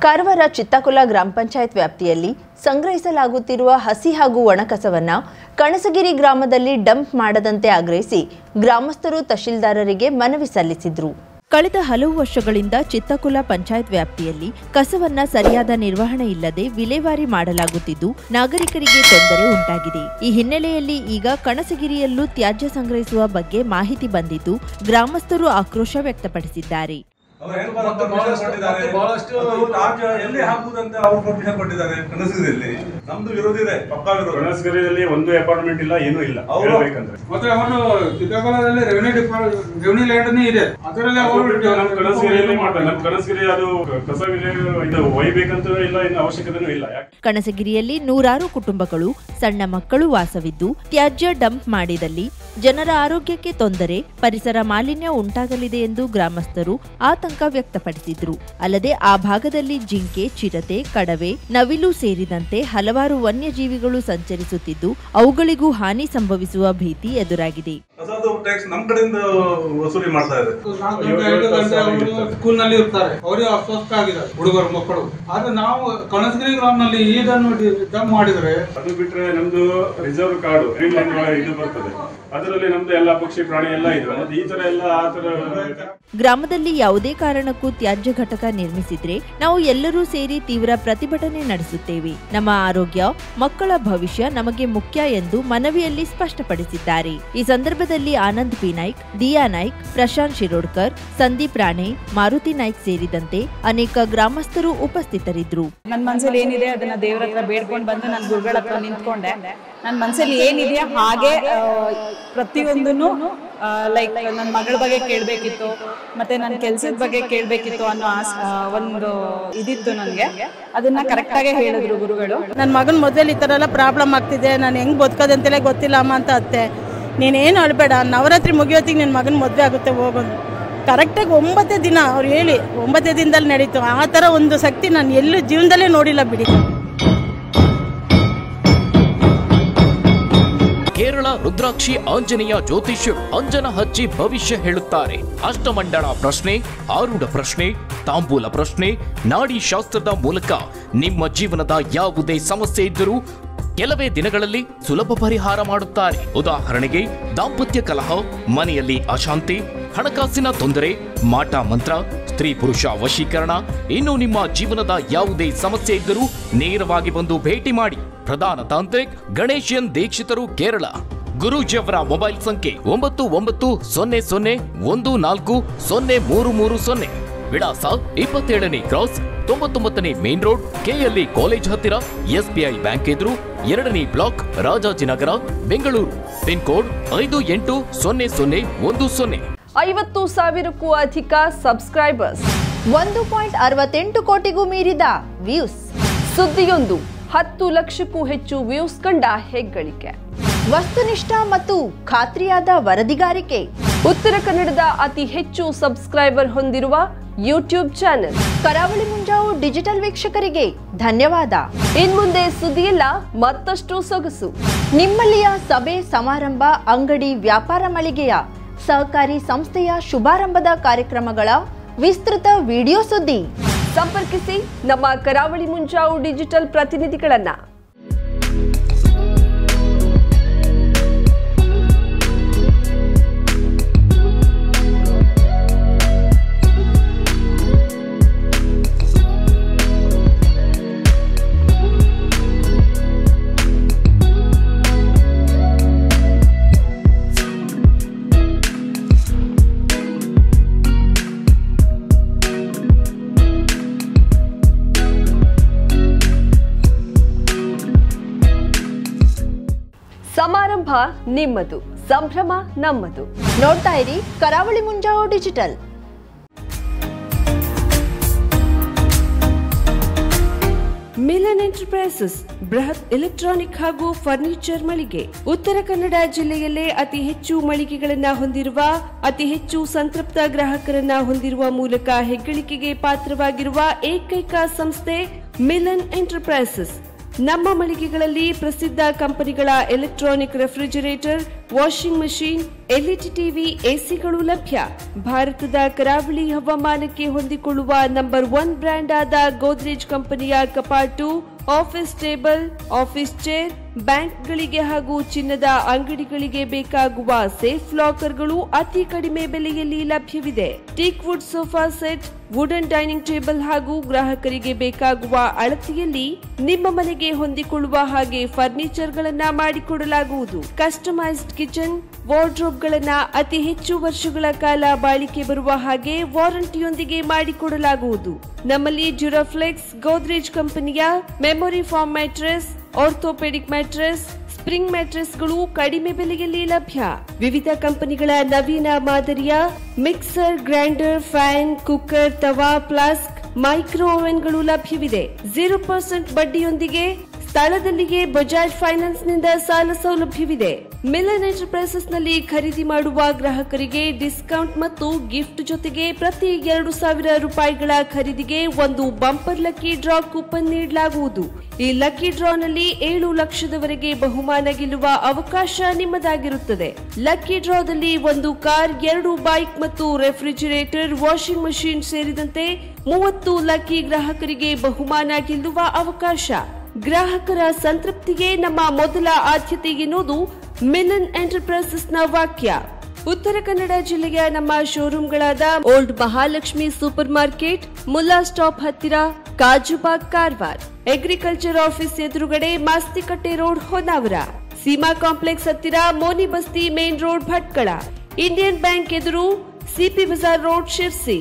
ಕಾರವಾರ ಚಿತ್ತಕುಲ ಗ್ರಾಮ ಪಂಚಾಯತ್ ವ್ಯಾಪ್ತಿಯಲ್ಲಿ ಸಂಗ್ರಹಿಸಲಾಗುತ್ತಿರುವ ಹಸಿ ಹಾಗೂ ಒಣಕಸವನ್ನು ಕಣಸಗಿರಿ ಗ್ರಾಮದಲ್ಲಿ ಡಂಪ್ ಮಾಡದಂತೆ ಆಗ್ರಹಿಸಿ ಗ್ರಾಮಸ್ಥರು ತಹಶೀಲ್ದಾರರಿಗೆ ಮನವಿ ಸಲ್ಲಿಸಿದರು. ಕಳೆದ ಹಲವು ವರ್ಷಗಳಿಂದ ಚಿತ್ತಕುಲ ಪಂಚಾಯತ್ ವ್ಯಾಪ್ತಿಯಲ್ಲಿ ಕಸವನ್ನ ಸರಿಯಾದ ನಿರ್ವಹಣೆ ಇಲ್ಲದೆ ವಿಲೇವಾರಿ ಮಾಡಲಾಗುತ್ತಿದ್ದು ನಾಗರಿಕರಿಗೆ ತೊಂದರೆ ಉಂಟಾಗಿದೆ. ಈ ಹಿನ್ನೆಲೆಯಲ್ಲಿ ಈಗ ಕಣಸಗಿರಿಯಲ್ಲೂ ತ್ಯಾಜ್ಯ ಸಂಗ್ರಹಿಸುವ ಬಗ್ಗೆ ಮಾಹಿತಿ ಬಂದಿದ್ದು ಗ್ರಾಮಸ್ಥರು ಆಕ್ರೋಶ ವ್ಯಕ್ತಪಡಿಸಿದ್ದಾರೆ. ನಮ್ದು ವಿರೋಧ ಇದೆ, ಪಕ್ಕಾ ವಿರೋಧ. ಕಣಸಗಿರಿಯಲ್ಲಿ ಒಂದು ಅಪಾರ್ಟ್ಮೆಂಟ್ ಇಲ್ಲ, ಏನೂ ಇಲ್ಲ. ಮತ್ತೆ ಅವರು ಚಿತ್ರಕಲಾದಲ್ಲಿ ರೆವಿನ್ಯೂ ಲ್ಯಾಂಡ್ ಇದೆ, ಅದರಲ್ಲಿ ಅವರು ನಮ್ಮ ಕಣಸಗಿರಿಯಲ್ಲಿ ಮಾಡ್ತಾರೆ. ನಮ್ಮ ಕಣಸಗಿರಿ ಅದು ಕಸ ಇದು ಒಯ್ಬೇಕಂತ ಇಲ್ಲ, ಇನ್ನು ಅವಶ್ಯಕತೆನೂ ಇಲ್ಲ. ಕಣಸಗಿರಿಯಲ್ಲಿ ನೂರಾರು ಕುಟುಂಬಗಳು, ಸಣ್ಣ ಮಕ್ಕಳು ವಾಸವಿದ್ದು ತ್ಯಾಜ್ಯ ಡಂಪ್ ಮಾಡಿದಲ್ಲಿ ಜನರ ಆರೋಗ್ಯಕ್ಕೆ ತೊಂದರೆ, ಪರಿಸರ ಮಾಲಿನ್ಯ ಉಂಟಾಗಲಿದೆ ಎಂದು ಗ್ರಾಮಸ್ಥರು ಆತಂಕ ವ್ಯಕ್ತಪಡಿಸಿದ್ರು. ಅಲ್ಲದೆ ಆ ಭಾಗದಲ್ಲಿ ಜಿಂಕೆ, ಚಿರತೆ, ಕಡವೆ, ನವಿಲು ಸೇರಿದಂತೆ ಹಲವಾರು ವನ್ಯಜೀವಿಗಳು ಸಂಚರಿಸುತ್ತಿದ್ದು ಅವುಗಳಿಗೂ ಹಾನಿ ಸಂಭವಿಸುವ ಭೀತಿ ಎದುರಾಗಿದೆ. ನಮ್ಮ ಕಡೆಯಿಂದ ವಸೂಲಿ ಮಾಡ್ತಾ ಇದೆ. ಸ್ಕೂಲ್ ನಲ್ಲಿ ಇರ್ತಾರೆ, ಅವರೇ ಅಸ್ವಸ್ಥ ಆಗಿದ್ದಾರೆ ಹುಡುಗರು ಮಕ್ಕಳು. ಆದ್ರೆ ನಾವು ಕಣಸಗಿರಿ ಗ್ರಾಮದಲ್ಲಿ ಇದನ್ನು ಡಂಪ್ ಮಾಡಿದ್ರೆ, ಅದು ಬಿಟ್ರೆ ನಮ್ದು ರಿಸರ್ವ್ ಕಾಡು ಇದು ಬರ್ತದೆ, ಅದರಲ್ಲಿ ನಮ್ದು ಎಲ್ಲ ಪಕ್ಷಿ ಪ್ರಾಣಿ ಎಲ್ಲ ಇದೆ. ಈ ತರ ಎಲ್ಲ ಗ್ರಾಮದಲ್ಲಿ ಯಾವುದೇ ಕಾರಣಕ್ಕೂ ತ್ಯಾಜ್ಯ ಘಟಕ ನಿರ್ಮಿಸಿದ್ರೆ ನಾವು ಎಲ್ಲರೂ ಸೇರಿ ತೀವ್ರ ಪ್ರತಿಭಟನೆ ನಡೆಸುತ್ತೇವೆ. ನಮ್ಮ ಆರೋಗ್ಯ, ಮಕ್ಕಳ ಭವಿಷ್ಯ ನಮಗೆ ಮುಖ್ಯ ಎಂದು ಮನವಿಯಲ್ಲಿ ಸ್ಪಷ್ಟಪಡಿಸಿದ್ದಾರೆ. ಈ ಸಂದರ್ಭದಲ್ಲಿ ಆನಂದ್ ಪಿ ನಾಯ್ಕ್, ದಿಯಾ ನಾಯ್ಕ್, ಪ್ರಶಾಂತ್ ಶಿರೋಡ್ಕರ್, ಸಂದೀಪ್ ರಾಣೆ, ಮಾರುತಿ ನಾಯ್ಕ್ ಸೇರಿದಂತೆ ಅನೇಕ ಗ್ರಾಮಸ್ಥರು ಉಪಸ್ಥಿತರಿದ್ದರು. ನನ್ನ ಮನಸ್ಸಲ್ಲಿ ಏನಿದೆ ಅದನ್ನ ದೇವರ ಹತ್ರ ಬೇಡ್ಕೊಂಡು ಬಂದು ನಾನು ಗುರುಗಳ ಹತ್ರ ನಿಂತ್ಕೊಂಡೆ. ನನ್ನ ಮನಸ್ಸಲ್ಲಿ ಏನಿದೆಯಾ ಹಾಗೆ ಪ್ರತಿಯೊಂದನ್ನು ಲೈಕ್ ನನ್ನ ಮಗಳ ಬಗ್ಗೆ ಕೇಳಬೇಕಿತ್ತು, ಮತ್ತೆ ನನ್ನ ಕೆಲಸದ ಬಗ್ಗೆ ಕೇಳಬೇಕಿತ್ತು ಅನ್ನೋ ಒಂದು ಇದಿತ್ತು ನನಗೆ. ಅದನ್ನ ಕರೆಕ್ಟಾಗೆ ಹೇಳಿದ್ರು ಗುರುಗಳು. ನನ್ನ ಮಗನ ಮೊದಲು ಈ ಥರ ಎಲ್ಲ ಪ್ರಾಬ್ಲಮ್ ಆಗ್ತಿದೆ, ನಾನು ಹೆಂಗೆ ಬದುಕೋದಂತೆಲ್ಲ ಗೊತ್ತಿಲ್ಲ ಅಮ್ಮ ಅಂತ ಅತ್ತೆ. ನೀನೇನು ಅಳಬೇಡ, ನವರಾತ್ರಿ ಮುಗಿಯೋತ್ತಿಗೆ ನಿನ್ನ ಮಗನ ಮದುವೆ ಆಗುತ್ತೆ ಹೋಗೋದು. ಕರೆಕ್ಟಾಗಿ 9 ದಿನ ಅವ್ರು ಹೇಳಿ 9 ದಿನದಲ್ಲಿ ನಡೀತು. ಆ ಥರ ಒಂದು ಶಕ್ತಿ ನಾನು ಎಲ್ಲೂ ಜೀವನದಲ್ಲೇ ನೋಡಿಲ್ಲ ಬಿಡಿ. ಕೇರಳ ರುದ್ರಾಕ್ಷಿ ಆಂಜನೇಯ ಜ್ಯೋತಿಷ್ಯರು ಅಂಜನ ಹಚ್ಚಿ ಭವಿಷ್ಯ ಹೇಳುತ್ತಾರೆ. ಅಷ್ಟಮಂಡಳ ಪ್ರಶ್ನೆ, ಆರೂಢ ಪ್ರಶ್ನೆ, ತಾಂಬೂಲ ಪ್ರಶ್ನೆ, ನಾಡಿ ಶಾಸ್ತ್ರದ ಮೂಲಕ ನಿಮ್ಮ ಜೀವನದ ಯಾವುದೇ ಸಮಸ್ಯೆ ಇದ್ದರೂ ಕೆಲವೇ ದಿನಗಳಲ್ಲಿ ಸುಲಭ ಪರಿಹಾರ ಮಾಡುತ್ತಾರೆ. ಉದಾಹರಣೆಗೆ ದಾಂಪತ್ಯ ಕಲಹ, ಮನೆಯಲ್ಲಿ ಅಶಾಂತಿ, ಹಣಕಾಸಿನ ತೊಂದರೆ, ಮಾಟ ಮಂತ್ರ, ಸ್ತ್ರೀ ಪುರುಷ ವಶೀಕರಣ, ಇನ್ನು ನಿಮ್ಮ ಜೀವನದ ಯಾವುದೇ ಸಮಸ್ಯೆ ಇದ್ದರೂ ನೇರವಾಗಿ ಬಂದು ಭೇಟಿ ಮಾಡಿ. ಪ್ರಧಾನ ತಾಂತ್ರಿಕ್ ಗಣೇಶನ್ ದೀಕ್ಷಿತರು, ಕೇರಳ. ಗುರೂಜಿಯವರ ಮೊಬೈಲ್ ಸಂಖ್ಯೆ 9901400330. ವಿಳಾಸ 27ನೇ ಕ್ರಾಸ್, 99ನೇ ಮೇನ್ ರೋಡ್, ಕೆಎಲ್ಇ ಕಾಲೇಜ್ ಹತ್ತಿರ, ಎಸ್ಬಿಐ ಬ್ಯಾಂಕ್ ಎದುರು, 2ನೇ block, Rajajinagar, Bengaluru. Pin code 580010. 50,000ಕ್ಕೂ ಅಧಿಕ ಸಬ್ಸ್ಕ್ರೈಬರ್ಸ್, 1.68 ಕೋಟಿಗೂ ಮೀರಿದ ವ್ಯೂಸ್. ಸುದ್ದಿಯೊಂದು 10 ಲಕ್ಷಕ್ಕೂ ಹೆಚ್ಚು ವ್ಯೂಸ್ ಕಂಡ ಹೆಗ್ಗಳಿಕೆ. ವಸ್ತುನಿಷ್ಠ ಮತ್ತು ಖಾತ್ರಿಯಾದ ವರದಿಗಾರಿಕೆ. ಉತ್ತರ ಕನ್ನಡದ ಅತಿ ಹೆಚ್ಚು ಸಬ್ಸ್ಕ್ರೈಬರ್ ಹೊಂದಿರುವ ಯೂಟ್ಯೂಬ್ ಚಾನೆಲ್ ಕರಾವಳಿ ಮುಂಜಾವು ಡಿಜಿಟಲ್ ವೀಕ್ಷಕರಿಗೆ ಧನ್ಯವಾದ. ಇನ್ಮುಂದೆ ಸುದ್ದಿಯಲ್ಲ ಮತ್ತಷ್ಟು ಸೊಗಸು. ನಿಮ್ಮಲ್ಲಿಯ ಸಭೆ, ಸಮಾರಂಭ, ಅಂಗಡಿ, ವ್ಯಾಪಾರ ಮಳಿಗೆಯ, ಸಹಕಾರಿ ಸಂಸ್ಥೆಯ ಶುಭಾರಂಭದ ಕಾರ್ಯಕ್ರಮಗಳ ವಿಸ್ತೃತ ವಿಡಿಯೋ ಸುದ್ದಿ. ಸಂಪರ್ಕಿಸಿ ನಮ್ಮ ಕರಾವಳಿ ಮುಂಜಾವು ಡಿಜಿಟಲ್ ಪ್ರತಿನಿಧಿಗಳನ್ನ. ಸಮಾರಂಭ ನಿಮ್ಮದು, ಸಂಭ್ರಮ ನಮ್ಮದು. ನೋಡ್ತಾ ಇರಿ ಕರಾವಳಿ ಮುಂಜಾವು ಡಿಜಿಟಲ್. ಮಿಲನ್ ಎಂಟರ್ಪ್ರೈಸಸ್ ಬೃಹತ್ ಎಲೆಕ್ಟ್ರಾನಿಕ್ ಹಾಗೂ ಫರ್ನಿಚರ್ ಮಳಿಗೆ. ಉತ್ತರ ಕನ್ನಡ ಜಿಲ್ಲೆಯಲ್ಲೇ ಅತಿ ಹೆಚ್ಚು ಮಳಿಗೆಗಳನ್ನ ಹೊಂದಿರುವ, ಅತಿ ಹೆಚ್ಚು ಸಂತೃಪ್ತ ಗ್ರಾಹಕರನ್ನ ಹೊಂದಿರುವ ಮೂಲಕ ಹೆಗ್ಗಳಿಕೆಗೆ ಪಾತ್ರವಾಗಿರುವ ಏಕೈಕ ಸಂಸ್ಥೆ ಮಿಲನ್ ಎಂಟರ್ಪ್ರೈಸಸ್. ನಮ್ಮ ಮಳಿಗೆಗಳಲ್ಲಿ ಪ್ರಸಿದ್ಧ ಕಂಪನಿಗಳ electronic refrigerator, washing machine, LED TV, ಎಸಿಗಳು ಲಭ್ಯ. ಭಾರತದ ಕರಾವಳಿ ಹವಾಮಾನಕ್ಕೆ ಹೊಂದಿಕೊಳ್ಳುವ ನಂಬರ್ 1 ಬ್ರ್ಯಾಂಡ್ ಆದ ಗೋದ್ರೇಜ್ ಕಂಪನಿಯ ಕಪಾಟು, ಆಫೀಸ್ ಟೇಬಲ್, ಆಫೀಸ್ ಚೇರ್, ಬ್ಯಾಂಕ್ಗಳಿಗೆ ಹಾಗೂ ಚಿನ್ನದ ಅಂಗಡಿಗಳಿಗೆ ಬೇಕಾಗುವ ಸೇಫ್ ಲಾಕರ್ಗಳು ಅತಿ ಕಡಿಮೆ ಬೆಲೆಯಲ್ಲಿ ಲಭ್ಯವಿದೆ. Teak wood sofa set, wooden dining table ಹಾಗೂ ಗ್ರಾಹಕರಿಗೆ ಬೇಕಾಗುವ ಅಳತೆಯಲ್ಲಿ ನಿಮ್ಮ ಮನೆಗೆ ಹೊಂದಿಕೊಳ್ಳುವ ಹಾಗೆ ಫರ್ನಿಚರ್ಗಳನ್ನ ಮಾಡಿಕೊಡಲಾಗುವುದು. ಕಸ್ಟಮೈಸ್ಡ್ ಕಿಚನ್, ವಾರ್ಡ್ರೋಬ್ಗಳನ್ನ ಅತಿ ಹೆಚ್ಚು ವರ್ಷಗಳ ಕಾಲ ಬಾಳಿಕೆ ಬರುವ ಹಾಗೆ ವಾರಂಟಿಯೊಂದಿಗೆ ಮಾಡಿಕೊಡಲಾಗುವುದು. ನಮ್ಮಲ್ಲಿ ಡ್ಯೂರಾಫ್ಲೆಕ್ಸ್, ಗೋದ್ರೇಜ್ ಕಂಪನಿಯ memory foam mattress, orthopaedic mattress, spring ಮ್ಯಾಟ್ರೆಸ್ಗಳು ಕಡಿಮೆ ಬೆಲೆಯಲ್ಲಿ ಲಭ್ಯ. ವಿವಿಧ ಕಂಪನಿಗಳ ನವೀನ ಮಾದರಿಯ ಮಿಕ್ಸರ್, ಗ್ರೈಂಡರ್, ಫ್ಯಾನ್, ಕುಕ್ಕರ್, ತವಾ, ಫ್ಲಾಸ್ಕ್, ಮೈಕ್ರೋ ಓವೆನ್ಗಳು ಲಭ್ಯವಿದೆ. 0% ಬಡ್ಡಿಯೊಂದಿಗೆ ಸ್ಥಳದಲ್ಲಿಯೇ ಬಜಾಜ್ ಫೈನಾನ್ಸ್ ನಿಂದ ಸಾಲ ಸೌಲಭ್ಯವಿದೆ. ಮಿಲನ್ ಎಂಟರ್ಪ್ರೈಸಸ್ ನಲ್ಲಿ ಖರೀದಿ ಮಾಡುವ ಗ್ರಾಹಕರಿಗೆ ಡಿಸ್ಕೌಂಟ್ ಮತ್ತು ಗಿಫ್ಟ್ ಜೊತೆಗೆ ಪ್ರತಿ 2,000 ರೂಪಾಯಿಗಳ ಖರೀದಿಗೆ ಒಂದು ಬಂಪರ್ ಲಕ್ಕಿ ಡ್ರಾ ಕೂಪನ್ ನೀಡಲಾಗುವುದು. ಈ ಲಕ್ಕಿ ಡ್ರಾನಲ್ಲಿ 7 ಲಕ್ಷದವರೆಗೆ ಬಹುಮಾನ ಗೆಲ್ಲುವ ಅವಕಾಶ ನಿಮ್ಮದಾಗಿರುತ್ತದೆ. ಲಕ್ಕಿ ಡ್ರಾದಲ್ಲಿ 1 ಕಾರ್, 2 ಬೈಕ್ ಮತ್ತು ರೆಫ್ರಿಜರೇಟರ್, ವಾಷಿಂಗ್ ಮಷೀನ್ ಸೇರಿದಂತೆ 30 ಲಕ್ಕಿ ಗ್ರಾಹಕರಿಗೆ ಬಹುಮಾನ ಗೆಲ್ಲುವ ಅವಕಾಶ. ಗ್ರಾಹಕರ ಸಂತೃಪ್ತಿಗೆ ನಮ್ಮ ಮೊದಲ ಆದ್ಯತೆ ಎನ್ನುವುದು ಮಿಲನ್ ಎಂಟರ್ಪ್ರೈಸಸ್ ನ ವಾಕ್ಯ. ಉತ್ತರ ಕನ್ನಡ ಜಿಲ್ಲೆಯ ನಮ್ಮ ಶೋರೂಮ್ಗಳಾದ old Mahalakshmi super market, Mulla stop ಹತ್ತಿರ, ಕಾಜುಬಾಗ್, ಕಾರವಾರ, ಅಗ್ರಿಕಲ್ಚರ್ ಆಫೀಸ್ ಎದುರುಗಡೆ, ಮಾಸ್ತಿಕಟ್ಟೆ ರೋಡ್, ಹೊನ್ನಾವರ, ಸೀಮಾ ಕಾಂಪ್ಲೆಕ್ಸ್ ಹತ್ತಿರ, Moni Basti main road, Bhatkal, Indian bank ಎದುರು, CP Bazaar road, Sirsi,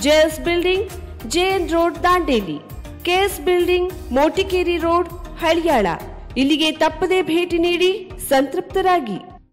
JS building, JN road, Dandeli, KS building, Motikeri road, Haliyal. ಇಲ್ಲಿಗೆ ತಪ್ಪದೇ ಭೇಟಿ ನೀಡಿ ಸಂತೃಪ್ತರಾಗಿ.